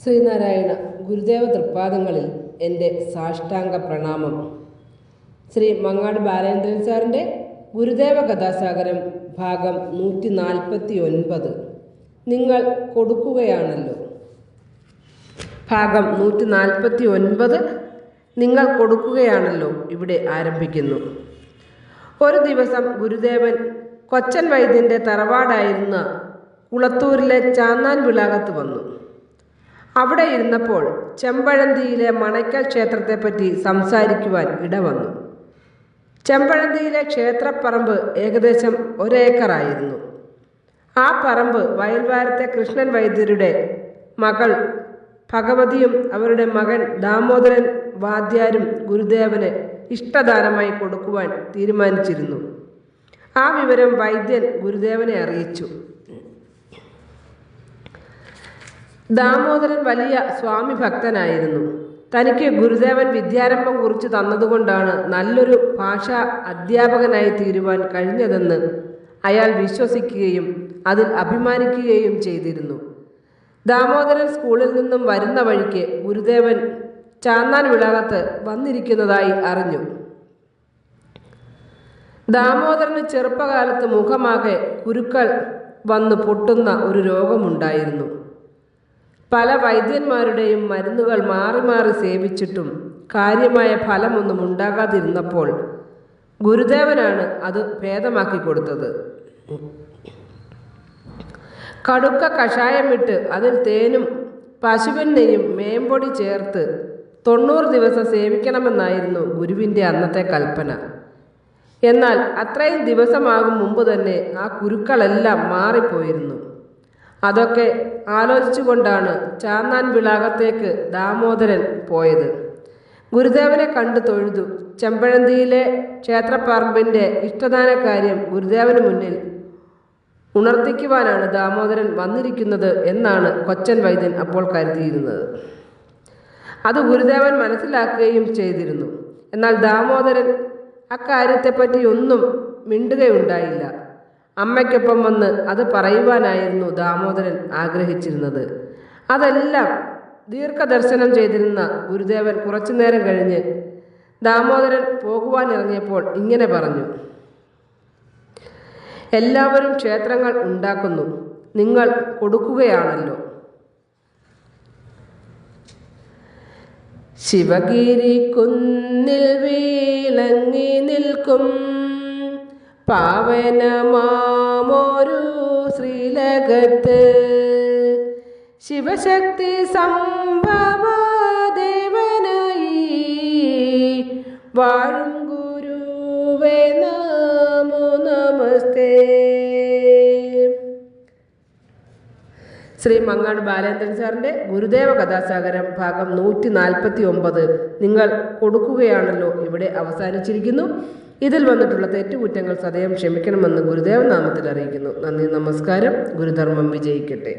ശ്രീനാരായണ ഗുരുദേവ തൃപ്പാദങ്ങളിൽ എൻ്റെ സാഷ്ടാംഗ പ്രണാമം. ശ്രീ മങ്ങാട് ബാലേന്ദ്രൻ സാറിൻ്റെ ഗുരുദേവ കഥാസാഗരം ഭാഗം 149. നിങ്ങൾ കൊടുക്കുകയാണല്ലോ. ഭാഗം 149 നിങ്ങൾ കൊടുക്കുകയാണല്ലോ ഇവിടെ ആരംഭിക്കുന്നു. ഒരു ദിവസം ഗുരുദേവൻ കൊച്ചൻ വൈദ്യൻ്റെ തറവാടായിരുന്ന കുളത്തൂരിലെ ചാന്നാൻ വിളാകത്ത് വന്നു. അവിടെ ഇരുന്നപ്പോൾ ചെമ്പഴന്തിയിലെ മണയ്ക്കൽ ക്ഷേത്രത്തെപ്പറ്റി സംസാരിക്കുവാൻ ഇടവന്നു. ചെമ്പഴന്തിയിലെ ക്ഷേത്രപ്പറമ്പ് ഏകദേശം 1 ഏക്കറായിരുന്നു. ആ പറമ്പ് വയൽവാരത്തെ കൃഷ്ണൻ വൈദ്യരുടെ മകൾ ഭഗവതിയും അവരുടെ മകൻ ദാമോദരൻ വാദ്യാരും ഗുരുദേവന് ഇഷ്ടദാനമായി കൊടുക്കുവാൻ തീരുമാനിച്ചിരുന്നു. ആ വിവരം വൈദ്യൻ ഗുരുദേവനെ അറിയിച്ചു. ദാമോദരൻ വലിയ സ്വാമി ഭക്തനായിരുന്നു. തനിക്ക് ഗുരുദേവൻ വിദ്യാരംഭം കുറിച്ച് തന്നതുകൊണ്ടാണ് നല്ലൊരു ഭാഷാ അധ്യാപകനായി തീരുവാൻ കഴിഞ്ഞതെന്ന് അയാൾ വിശ്വസിക്കുകയും അതിൽ അഭിമാനിക്കുകയും ചെയ്തിരുന്നു. ദാമോദരൻ സ്കൂളിൽ നിന്നും വരുന്ന വഴിക്ക് ഗുരുദേവൻ ചാന്നാൻ വിളാകത്ത് വന്നിരിക്കുന്നതായി അറിഞ്ഞു. ദാമോദരന് ചെറുപ്പകാലത്ത് മുഖമാകെ കുരുക്കൾ വന്നു പൊട്ടുന്ന ഒരു രോഗമുണ്ടായിരുന്നു. പല വൈദ്യന്മാരുടെയും മരുന്നുകൾ മാറി മാറി സേവിച്ചിട്ടും കാര്യമായ ഫലമൊന്നും ഉണ്ടാകാതിരുന്നപ്പോൾ ഗുരുദേവനാണ് അത് ഭേദമാക്കി കൊടുത്തത്. കടുക്ക കഷായമിട്ട് അതിൽ തേനും പശുവിൻ നെയ്യും മേമ്പൊടി ചേർത്ത് 90 ദിവസം സേവിക്കണമെന്നായിരുന്നു ഗുരുവിൻ്റെ അന്നത്തെ കൽപ്പന. എന്നാൽ അത്രയും ദിവസമാകും മുമ്പ് തന്നെ ആ കുരുക്കളെല്ലാം മാറിപ്പോയിരുന്നു. അതൊക്കെ ആലോചിച്ചുകൊണ്ടാണ് ചാന്നാൻ വിളാകത്തേക്ക് ദാമോദരൻ പോയത്. ഗുരുദേവനെ കണ്ടു തൊഴുതു. ചെമ്പഴന്തിയിലെ ക്ഷേത്രപ്പറമ്പിൻ്റെ ഇഷ്ടദാന കാര്യം ഗുരുദേവന് മുന്നിൽ ഉണർത്തിക്കുവാനാണ് ദാമോദരൻ വന്നിരിക്കുന്നത് എന്നാണ് കൊച്ചൻ വൈദ്യൻ അപ്പോൾ കരുതിയിരുന്നത്. അത് ഗുരുദേവൻ മനസ്സിലാക്കുകയും ചെയ്തിരുന്നു. എന്നാൽ ദാമോദരൻ അക്കാര്യത്തെപ്പറ്റി ഒന്നും മിണ്ടുകയുണ്ടായില്ല. അമ്മയ്ക്കൊപ്പം വന്ന് അത് പറയുവാനായിരുന്നു ദാമോദരൻ ആഗ്രഹിച്ചിരുന്നത്. അതെല്ലാം ദീർഘദർശനം ചെയ്തിരുന്ന ഗുരുദേവൻ കുറച്ചുനേരം കഴിഞ്ഞ് ദാമോദരൻ പോകുവാനിറങ്ങിയപ്പോൾ ഇങ്ങനെ പറഞ്ഞു: എല്ലാവരും ക്ഷേത്രങ്ങൾ ഉണ്ടാക്കുന്നു, നിങ്ങൾ കൊടുക്കുകയാണല്ലോ. ശിവഗിരി കുന്നിൽ വീളങ്ങി നിൽക്കും പാവനമാമൊരു ശ്രീലകത്ത് ശിവശക്തി സംഭവ ദേവനായി വാഴും ഗുരുവേ നമോ നമസ്തേ. ശ്രീ മങ്ങാട് ബാലേന്ദ്രൻ സാറിൻ്റെ ഗുരുദേവ കഥാസാഗരം ഭാഗം 149 നിങ്ങൾ കൊടുക്കുകയാണല്ലോ ഇവിടെ അവസാനിച്ചിരിക്കുന്നു. ഇതിൽ വന്നിട്ടുള്ള തെറ്റുകുറ്റങ്ങൾ സദയം ക്ഷമിക്കണമെന്ന് ഗുരുദേവ നാമത്തിൽ അറിയിക്കുന്നു. നന്ദി, നമസ്കാരം. ഗുരുധർമ്മം വിജയിക്കട്ടെ.